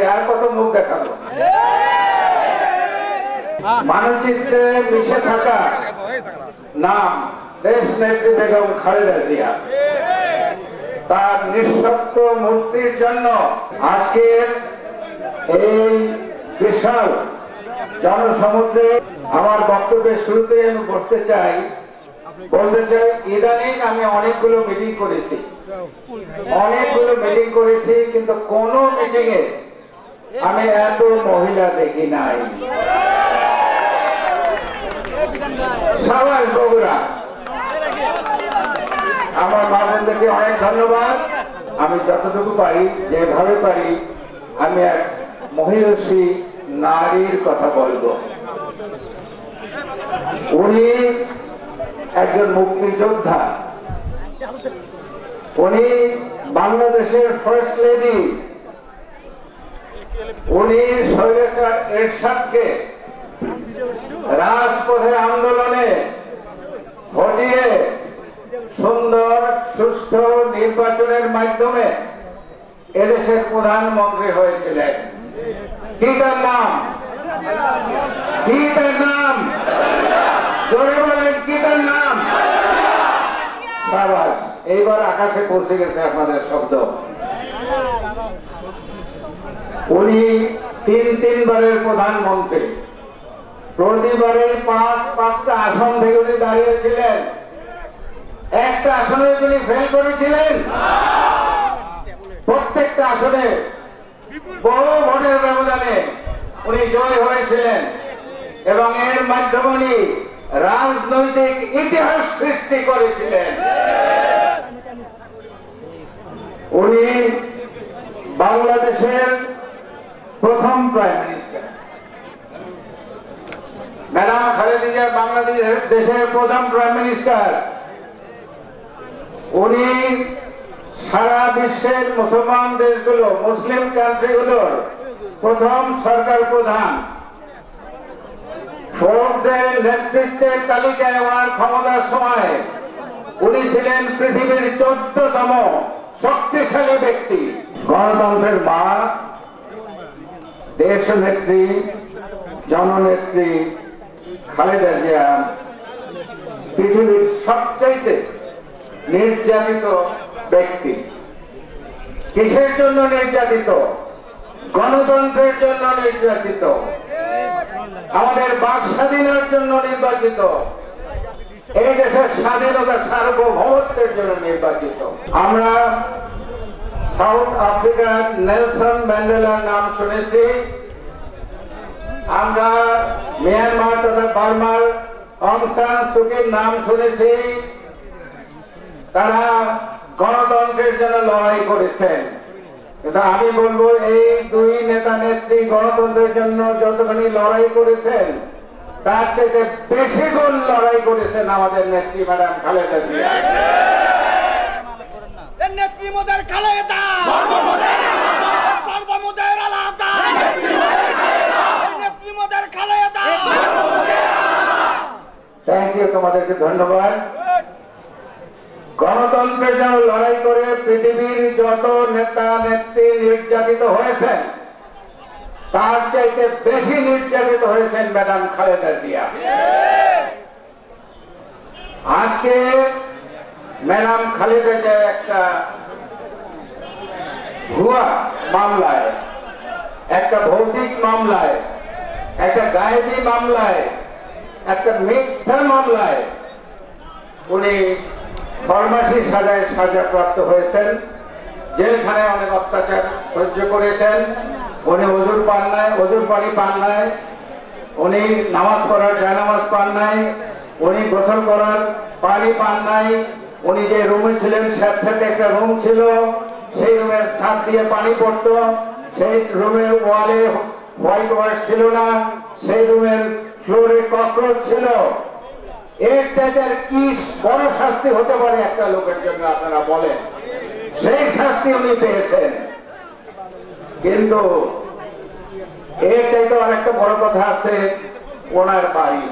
পারি, আর কত মুখ দেখাবো? মানচিত্রে মিশে থাকা নাম দেশ নেত্রী বেগম খালেদা জিয়া। তার নিঃশব্দ মূর্তির জন্য আজকের এই বিশাল জনসমুদ্রে আমার বক্তব্যের শুরুতে আমি বলতে চাই, ইদানিং আমি অনেকগুলো মিটিং করেছি, কিন্তু কোন মিটিং এ আমি এত মহিলা দেখি নাই। সবাই বগুড়া, আমার মা বোনদেরকে অনেক ধন্যবাদ। আমি যতটুকু পারি, যেভাবে পারি, আমি এক মহিষী নারীর কথা বলবো। উনি একজন মুক্তিযোদ্ধা, উনি বাংলাদেশের ফার্স্ট লেডি, উনি স্বৈরাচার এরশাদকে রাজপথের আন্দোলনে হটিয়ে সুন্দর সুষ্ঠু নির্বাচনের মাধ্যমে এদেশের প্রধানমন্ত্রী হয়েছিলেন। কি তার নাম? কি তার নাম? জোরে বলেন, কি তার নাম? সাবাস, এইবার আকাশে পৌঁছে গেছে আপনাদের শব্দ। উনি তিনবারের প্রধানমন্ত্রী, প্রতিবারে পাঁচটা আসন থেকে উনি দাঁড়িয়েছিলেন। একটা আসনে তিনি ফেল করেছিলেন, প্রত্যেকটা আসনে বড় ভোটের ব্যবধানে উনি জয় হয়েছিলেন এবং এর মাধ্যমে রাজনৈতিক ইতিহাস সৃষ্টি করেছিলেন। উনি বাংলাদেশের প্রথম prime minister. Madam Khaleda Zia বাংলাদেশের দেশের প্রথম প্রাইম মিনিস্টার। উনি সারা বিশ্বের মুসলমান দেশগুলো, মুসলিম কান্ট্রিগুলোর প্রথম সরকার প্রধান। ফোর্বসের নেতৃত্বের তালিকায় ওনার ক্ষমতার সময় উনি ছিলেন পৃথিবীর 14তম শক্তিশালী ব্যক্তি। গণতন্ত্রের মা, দেশনেত্রী, জননেত্রী খালেদা জিয়া পৃথিবীর সবচাইতে নির্যাতিত ব্যক্তি। কিসের জন্য নির্যাতিত? গণতন্ত্রের জন্য নির্যাতিত, আমাদের বাক স্বাধীনের জন্য নির্বাচিত, এই দেশের স্বাধীনতা সার্বভৌমত্বের জন্য নির্বাচিত। আমরা সাউথ আফ্রিকার নেলসন ম্যান্ডেলার নাম শুনেছি, আমরা মিয়ানমার তথা বার্মার অং সান সুকির নাম শুনেছি। তারা গণতন্ত্রের জন্য লড়াই করেছেন, কিন্তু আমি বলবো এই দুই নেতা নেত্রী গণতন্ত্রের জন্য যতখানি লড়াই করেছেন, তার চেয়ে বেশি গুণ লড়াই করেছেন আমাদের নেত্রী madam Khaleda Zia. Thank you, তোমাদেরকে ধন্যবাদ। গণতন্ত্রের জন্য লড়াই করে পৃথিবীর যত নেতা নেত্রী নির্যাতিত হয়েছেন, তার চাইতে বেশি নির্যাতিত হয়েছেন ম্যাডাম খালেদা জিয়া। আজকে ম্যাডাম খালেদা জিয়া একটা ভুয়া মামলায়, একটা ভৌতিক মামলায়, একটা গায়েবী মামলায়, একটা মিথ্যা মামলায় উনি ফরমাসি সাজায় সাজাপ্রাপ্ত হয়েছেন। জেলখানায় অনেক অত্যাচার সহ্য করেছেন। উনি ওজুর পান নাই, ওজুর পানি পান নাই, উনি নামাজ পড়ার জায়নামাজ পান নাই, উনি গোসল করার পানি পান নাই। উনি যে রুমে ছিলেন, স্যাঁতস্যাঁতে একটা রুম ছিল, সেই রুমের ছাদ দিয়ে পানি পড়তো, সেই রুমের ওয়ালে হোয়াইট ওয়াশ ছিল না, সেই রুমের ফ্লোরে ককরোচ ছিল। এর চাইতে আর কি বড় শাস্তি হতে পারে একটা লোকের জন্য, আপনারা বলেন? সেই শাস্তি উনি পেয়েছেন। কিন্তু এর চাইতে অনেকটা বড় কথা আছে ওনার বাড়ি।